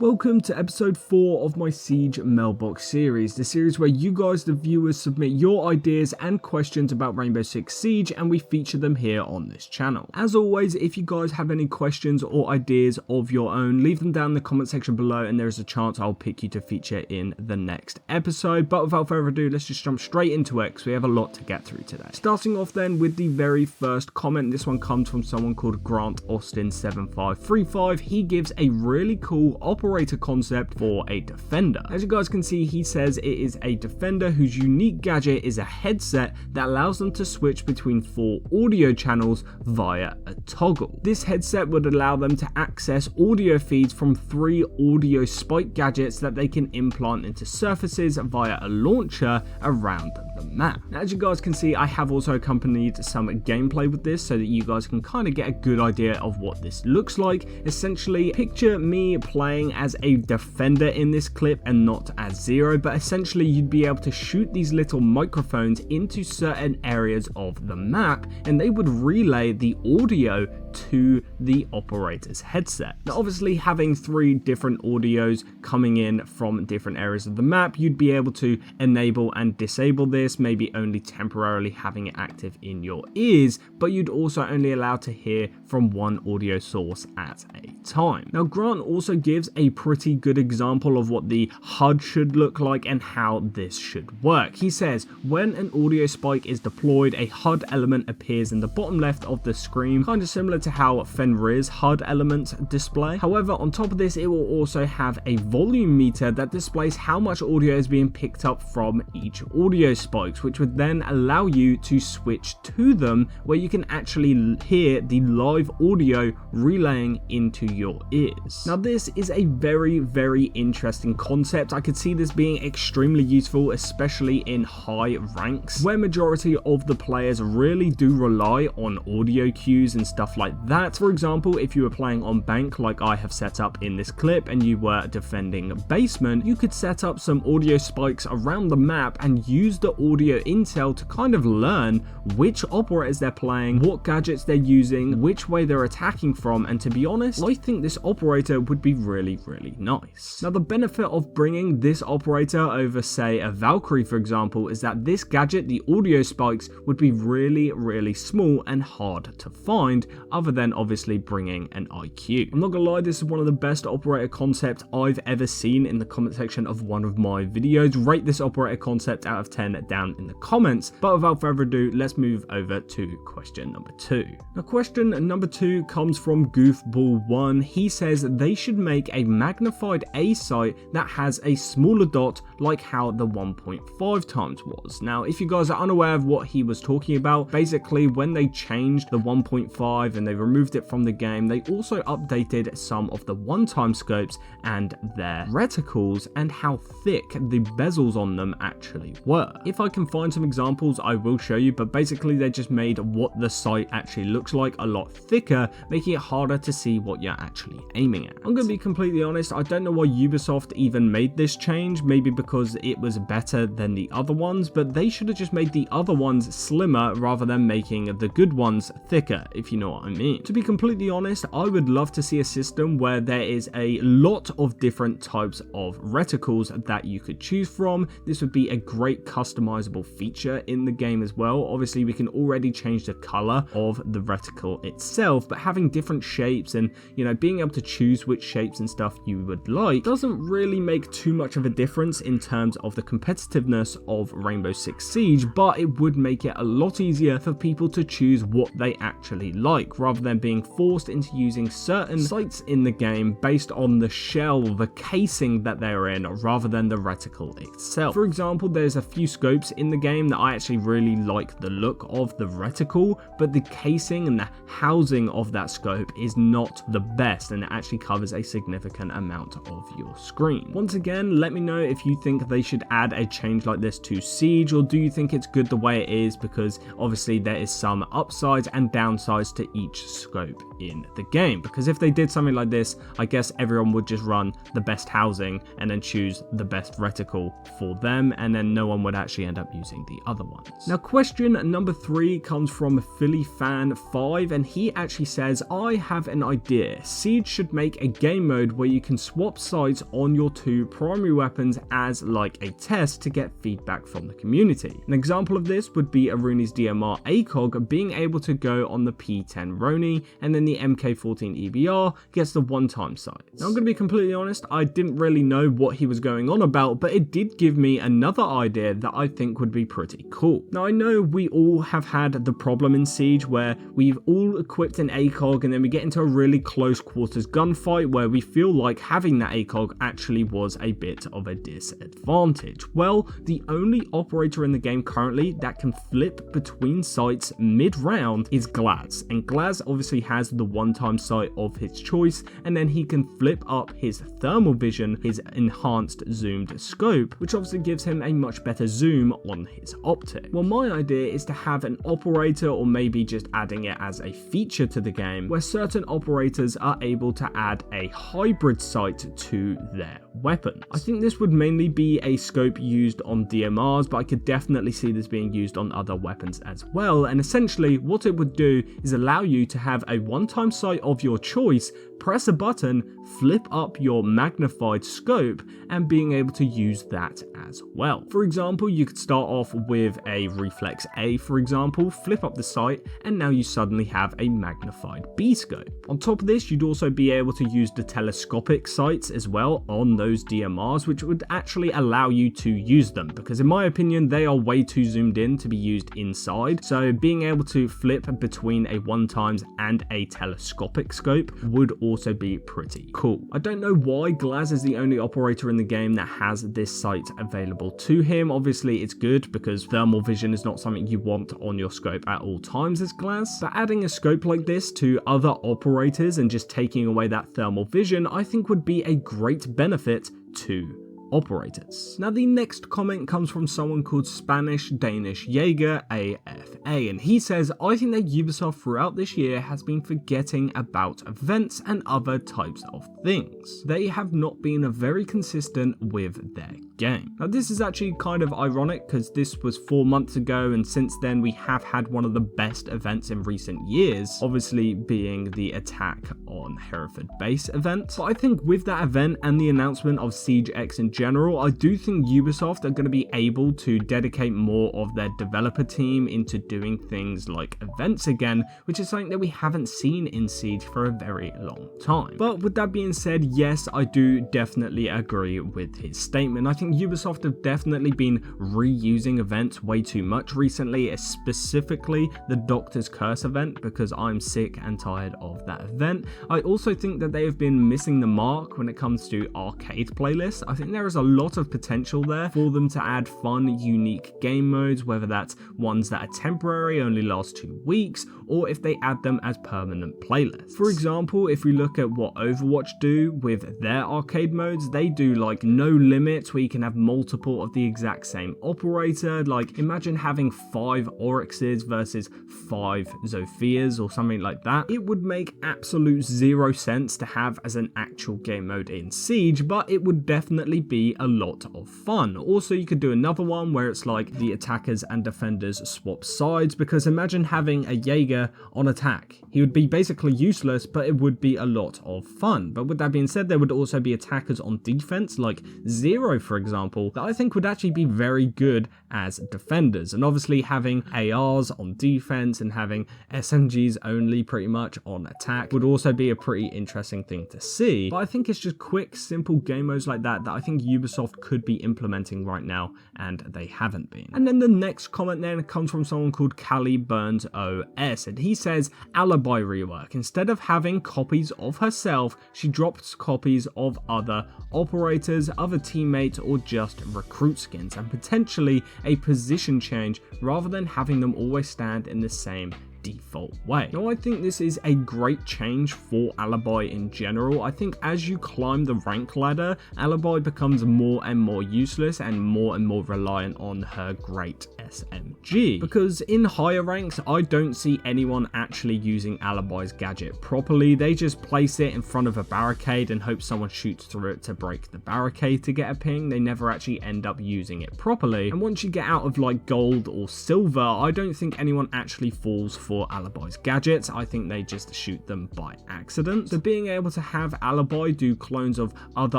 Welcome to episode 4 of my Siege Mailbox series, the series where you guys, the viewers, submit your ideas and questions about Rainbow Six Siege and we feature them here on this channel. As always, if you guys have any questions or ideas of your own, leave them down in the comment section below and there is a chance I'll pick you to feature in the next episode. But without further ado, let's just jump straight into it because we have a lot to get through today. Starting off then with the very first comment. This one comes from someone called Grant Austin 7535. He gives a really cool operator concept for a defender. As you guys can see, he says it is a defender whose unique gadget is a headset that allows them to switch between 4 audio channels via a toggle. This headset would allow them to access audio feeds from 3 audio spike gadgets that they can implant into surfaces via a launcher around the map. Now, as you guys can see, I have also accompanied some gameplay with this so that you guys can kind of get a good idea of what this looks like. Essentially, picture me playing as a defender in this clip and not as Zero, but essentially you'd be able to shoot these little microphones into certain areas of the map and they would relay the audio to the operator's headset. Now obviously, having 3 different audios coming in from different areas of the map, you'd be able to enable and disable this, maybe only temporarily having it active in your ears, but you'd also only allow to hear from one audio source at a time. Now Grant also gives a pretty good example of what the HUD should look like and how this should work. He says, when an audio spike is deployed, a HUD element appears in the bottom left of the screen, kind of similar to how Fenrir's HUD elements display. However, on top of this, it will also have a volume meter that displays how much audio is being picked up from each audio spikes, which would then allow you to switch to them where you can actually hear the live audio relaying into your ears. Now this is a very interesting concept. I could see this being extremely useful, especially in high ranks where majority of the players really do rely on audio cues and stuff like that. For example, if you were playing on bank like I have set up in this clip and you were defending basement, you could set up some audio spikes around the map and use the audio intel to kind of learn which operators they're playing, what gadgets they're using, which way they're attacking from, and to be honest, I think this operator would be really nice. Now the benefit of bringing this operator over say a Valkyrie for example is that this gadget, the audio spikes, would be really small and hard to find, other than obviously bringing an IQ. I'm not gonna lie, this is one of the best operator concepts I've ever seen. In the comment section of one of my videos, rate this operator concept out of 10 down in the comments. But without further ado, let's move over to question number 2. Now question number 2 comes from Goofball1. He says they should make a magnified A sight that has a smaller dot like how the 1.5 times was. Now if you guys are unaware of what he was talking about, basically when they changed the 1.5 and they removed it from the game, they also updated some of the one-time scopes and their reticles and how thick the bezels on them actually were. If I can find some examples, I will show you, but basically they just made what the sight actually looks like a lot thicker, making it harder to see what you're actually aiming at. I'm gonna be completely honest, I don't know why Ubisoft even made this change, maybe because it was better than the other ones, but they should have just made the other ones slimmer rather than making the good ones thicker, if you know what I mean. To be completely honest, I would love to see a system where there is a lot of different types of reticles that you could choose from. This would be a great customizable feature in the game as well. Obviously we can already change the color of the reticle itself, but having different shapes and, you know, being able to choose which shapes and stuff you would like doesn't really make too much of a difference in terms of the competitiveness of Rainbow Six Siege, but it would make it a lot easier for people to choose what they actually like rather than being forced into using certain sights in the game based on the shell, the casing that they're in, rather than the reticle itself. For example, there's a few scopes in the game that I actually really like the look of the reticle, but the casing and the housing of that scope is not the best and it actually covers a significant amount of your screen. Once again, let me know if you think they should add a change like this to Siege, or do you think it's good the way it is, because obviously there is some upsides and downsides to each scope in the game, because if they did something like this, I guess everyone would just run the best housing and then choose the best reticle for them, and then no one would actually end up using the other ones. Now, question number 3 comes from PhillyFan5, and he actually says, I have an idea. Siege should make a game mode where you can swap sights on your 2 primary weapons as like a test to get feedback from the community. An example of this would be Aruni's DMR ACOG being able to go on the P10 Roni, and then the MK14 EBR gets the one-time sight. Now, I'm going to be completely honest, I didn't really know what he was going on about, but it did give me another idea that I think would be pretty cool. Now, I know we all have had the problem in Siege where we've all equipped an ACOG and then we get into a really close quarters gunfight where we feel like having that ACOG actually was a bit of a disadvantage. Well, the only operator in the game currently that can flip between sights mid-round is Glaz, and Glaz obviously has the one-time sight of his choice, and then he can flip up his thermal vision, his enhanced zoomed scope, which obviously gives him a much better zoom on his optic. Well, my idea is to have an operator, or maybe just adding it as a feature to the game, where certain operators are able to add a hybrid sight to their weapons. I think this would mainly be a scope used on DMRs, but I could definitely see this being used on other weapons as well, and essentially what it would do is allow you to have a one-time sight of your choice, press a button, flip up your magnified scope, and being able to use that as well. For example, you could start off with a reflex A, for example, flip up the sight, and now you suddenly have a magnified B scope. On top of this, you'd also be able to use the telescopic sights as well on those DMRs, which would actually allow you to use them, because in my opinion, they are way too zoomed in to be used inside. So being able to flip between a 1x and a telescopic scope would also be pretty cool. I don't know why Glaz is the only operator in the game that has this sight available to him. Obviously, it's good because thermal vision is not something you want on your scope at all times as Glaz, but adding a scope like this to other operators and just taking away that thermal vision, I think would be a great benefit to operators. Now, the next comment comes from someone called Spanish Danish Jaeger AFA, and he says, I think that Ubisoft throughout this year has been forgetting about events and other types of things. They have not been very consistent with their game. Now, this is actually kind of ironic because this was 4 months ago, and since then we have had one of the best events in recent years, obviously being the attack on Hereford base event. But I think with that event and the announcement of Siege X in general, I do think Ubisoft are going to be able to dedicate more of their developer team into doing things like events again, which is something that we haven't seen in Siege for a very long time. But with that being said, yes, I do definitely agree with his statement. I think Ubisoft have definitely been reusing events way too much recently, specifically the Doctor's Curse event, because I'm sick and tired of that event. I also think that they have been missing the mark when it comes to arcade playlists. I think there is a lot of potential there for them to add fun, unique game modes, whether that's ones that are temporary, only last 2 weeks, or if they add them as permanent playlists. For example, if we look at what Overwatch do with their arcade modes, they do like no limit, where you can have multiple of the exact same operator. Like, imagine having 5 Oryxes versus 5 Zophias or something like that. It would make absolute zero sense to have as an actual game mode in Siege, but it would definitely be a lot of fun. Also, you could do another one where it's like the attackers and defenders swap sides, because imagine having a Jaeger on attack. He would be basically useless, but it would be a lot of fun. But with that being said, there would also be attackers on defense, like Zero, for example, that I think would actually be very good as defenders. And obviously having ARs on defense and having SMGs only pretty much on attack would also be a pretty interesting thing to see. But I think it's just quick, simple game modes like that I think Ubisoft could be implementing right now, and they haven't been. And then the next comment then comes from someone called Callie Burns OS, and he says, alibi rework. Instead of having copies of herself, she drops copies of other operators, other teammates, or just recruit skins, and potentially a position change rather than having them always stand in the same default way. Now I think this is a great change for Alibi in general. I think as you climb the rank ladder, Alibi becomes more and more useless and more reliant on her great SMG, because in higher ranks I don't see anyone actually using Alibi's gadget properly. They just place it in front of a barricade and hope someone shoots through it to break the barricade to get a ping. They never actually end up using it properly, and once you get out of like gold or silver, I don't think anyone actually falls for Alibi's gadgets. I think they just shoot them by accident. So being able to have Alibi do clones of other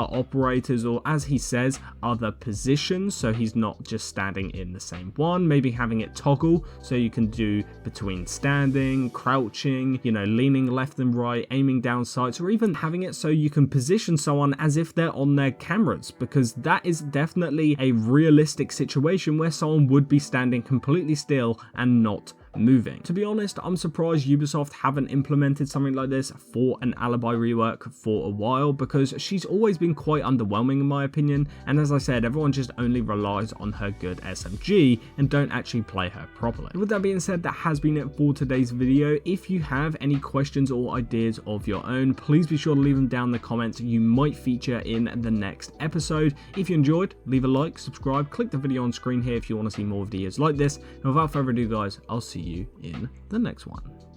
operators, or as he says, other positions, so he's not just standing in the same one, maybe having it toggle so you can do between standing, crouching, you know, leaning left and right, aiming down sights, or even having it so you can position someone as if they're on their cameras, because that is definitely a realistic situation where someone would be standing completely still and not moving. To be honest, I'm surprised Ubisoft haven't implemented something like this for an Alibi rework for a while, because she's always been quite underwhelming in my opinion, and as I said, everyone just only relies on her good SMG and don't actually play her properly. With that being said, that has been it for today's video. If you have any questions or ideas of your own, please be sure to leave them down in the comments. You might feature in the next episode. If you enjoyed, leave a like, subscribe, click the video on screen here if you want to see more videos like this, and without further ado guys, I'll see you in the next one.